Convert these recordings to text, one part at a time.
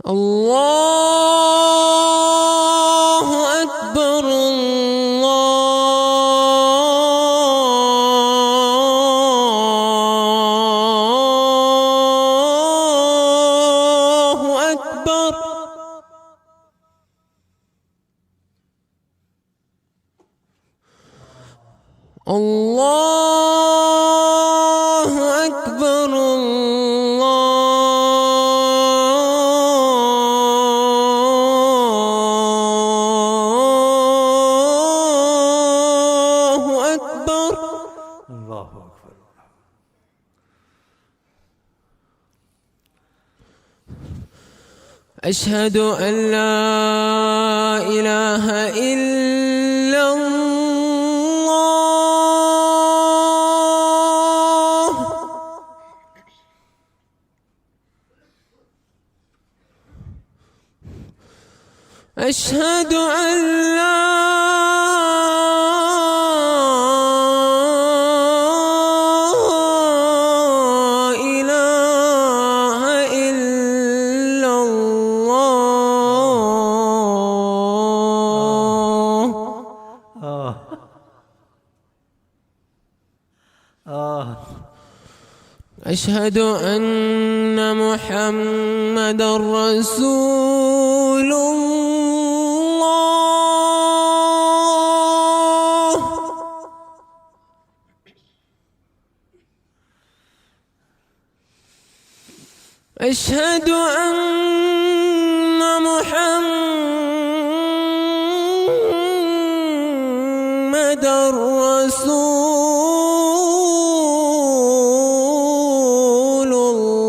الله أكبر الله أكبر. الله أكبر الله أكبر. الله أكبر. أشهد أن لا إله إلا الله. أشهد أن لا إله إلا الله. أشهد أن محمدًا رسول الله. أشهد أن محمدًا رسول الله.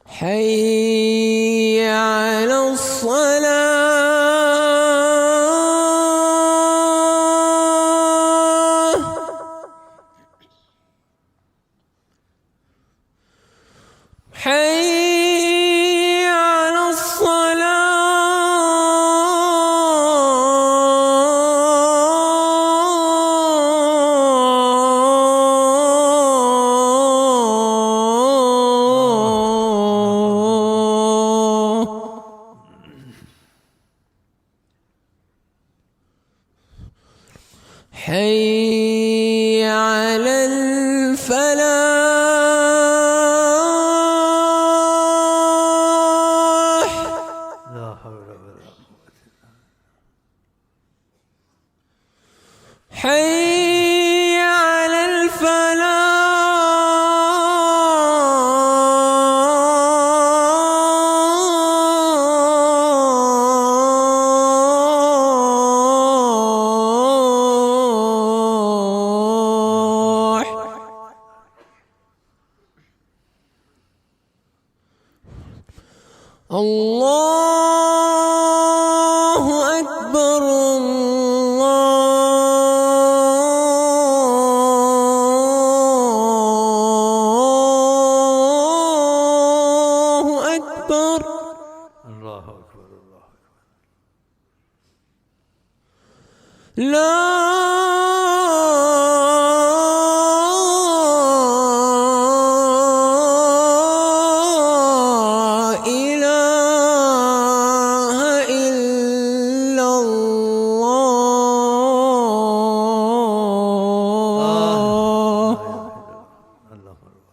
حي على الصلاة. حي على الصلاة. حي على الفلاح. لا حول ولا قوة. حي على الفلاح. الله أكبر الله أكبر. الله أكبر. الله أكبر. لا إله إلا الله. الله أكبر.